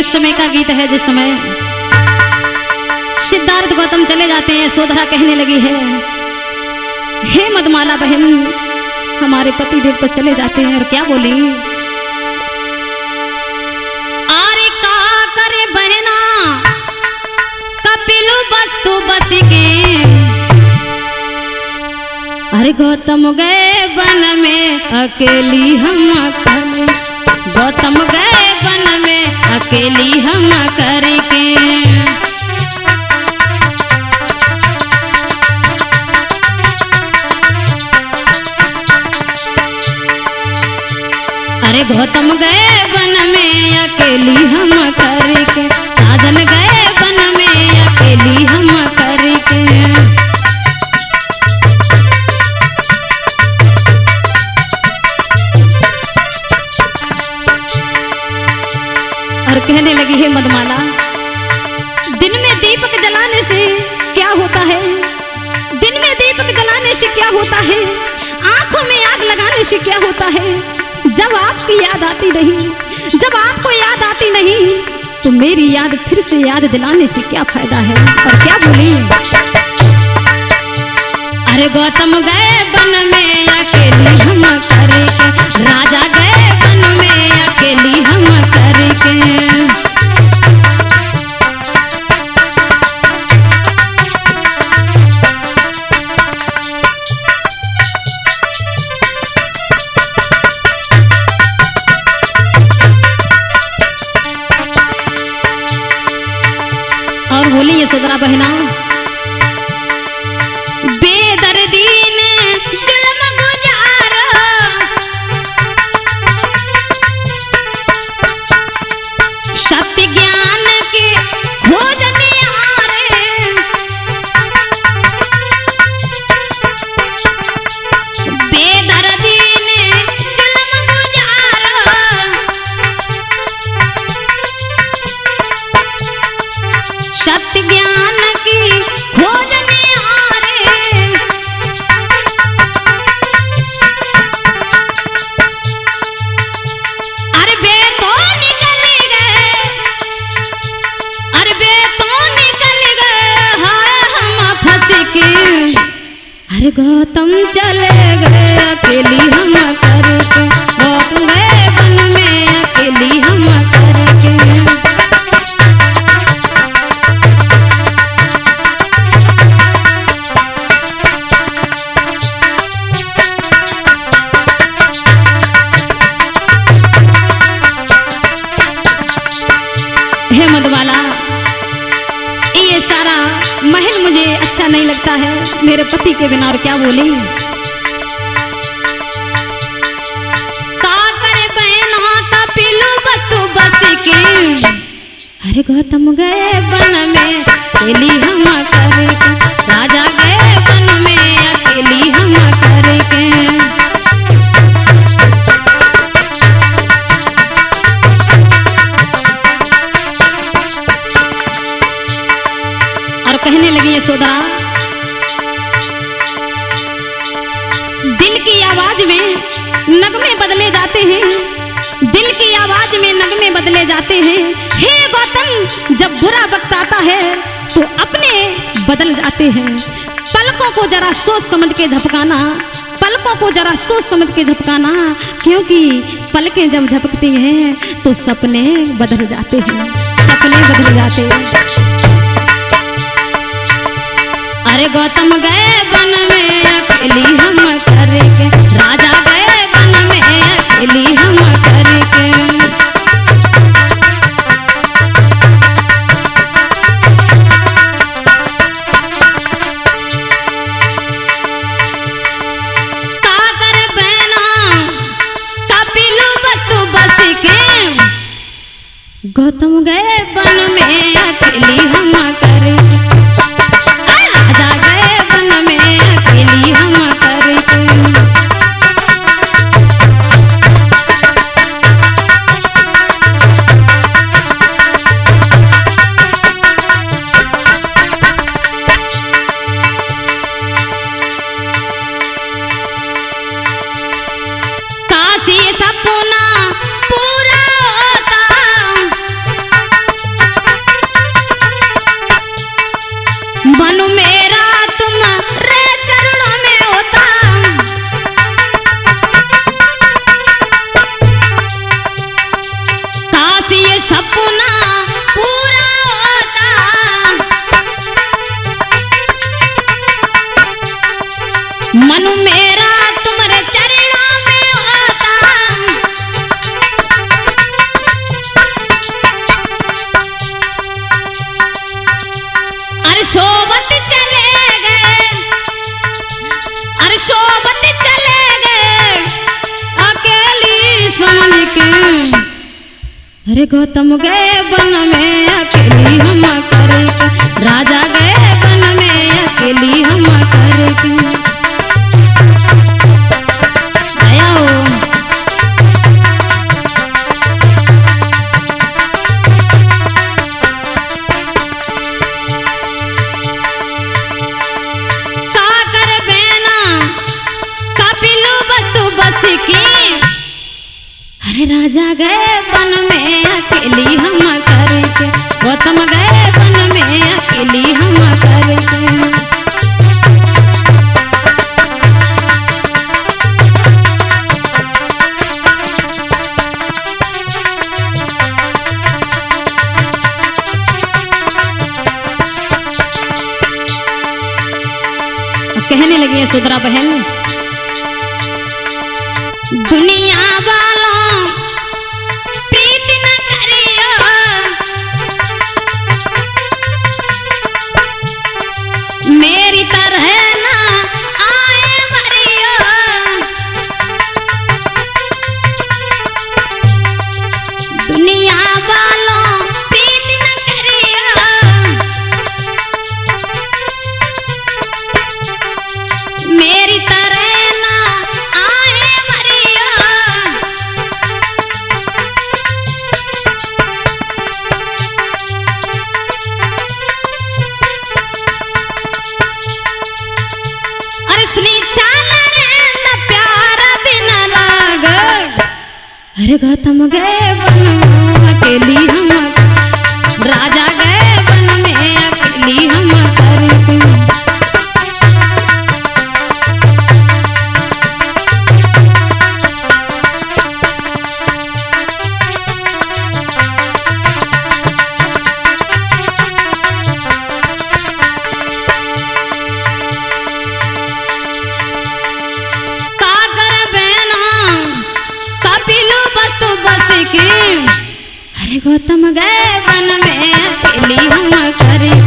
उस समय का गीत है जिस समय सिद्धार्थ गौतम चले जाते हैं। यशोधरा कहने लगी है, हे मधुमाला बहन, हमारे पति देव तो चले जाते हैं। और क्या बोली, अरे का करे बहना कपिलु वस्तु बस के, अरे गौतम गए वन में अकेली हम कर, गौतम गए वन में अकेली हम करके। अरे गौतम गए वन में अकेली हम करके, साजन गए वन में अकेली हम करके। और कहने लगी है मधुमाला, दिन में दीपक जलाने से क्या होता है, दिन में दीपक जलाने से क्या होता है, आंखों में आग लगाने से क्या होता है। जब आपकी याद आती नहीं, जब आपको याद आती नहीं, तो मेरी याद फिर से याद दिलाने से क्या फायदा है। और क्या बोली, अरे गौतम गए वन में अकेली हम करके, राजा गए वन में अकेली हम करके। और बोली यशोधरा बहना, बेदर्दी ने जुल्म गुजारा, सत्य ज्ञान के खोजने आ रे, बेदर्दी ने जुल्म गुजारा, सत्य ज्ञान की खोजने आ रे। अरे बे तो निकल गए, अरे बे तो निकल गए, हाय हम फंस के, अरे गौतम चले गए अकेली हम करके, गौतम गए वन में अकेली हम करके। हे मधुबाला, ये सारा महल मुझे अच्छा नहीं लगता है मेरे पति के बिना। और क्या बोली, का करे बहना कपिलु वस्तु बस के, अरे गौतम गए वन में अकेली हम करके, राजा गए वन में अकेली हम करके। कहने लगी यशोधरा, दिल की आवाज में नगमे बदले जाते हैं, दिल की आवाज में नगमे बदले जाते हैं। हे गौतम, जब बुरा वक्त आता है तो अपने बदल जाते हैं। पलकों को जरा सोच समझ के झपकाना, पलकों को जरा सोच समझ के झपकाना, क्योंकि पलकें जब झपकती हैं तो सपने बदल जाते हैं, सपने बदल जाते हैं। अरे गौतम गए वन में अकेली हम करके, राजा गए वन में अकेली हम करके। का कर बहना कपिलु वस्तु बस के, गौतम गए वन में अकेली हम करके, राजा गए वन में अकेली हम करके। काशी सपना पूरा होता, सपना पूरा होता, मन मेरा तुम्हारे चरणों में होता। अरे सोबत चले गए, अरे सोबत चले गए अकेली समझ के। अरे गौतम गए वन में अकेली हम करके, राजा गए वन में अकेली हम करके। आया हो का कर बेना कपिलु वस्तु बस की। अरे राजा गए वन में अकेली हम करके, गौतम गए वन में अकेली हम करके। कहने लगी है सुदरा बहन, दुनिया वालों प्रीति न करियो, मेरी तरह ना आए मरियो। दुनिया वालों प्रीति न करियो, मेरी तरह ना आए मरियो। अरे सुनी चाल न प्यार बिना लाग। अरे गौतम गए वन में अकेली हम, राजा गए वन में अकेली हम करके। अरे गौतम गए वन में अकेली हम करके।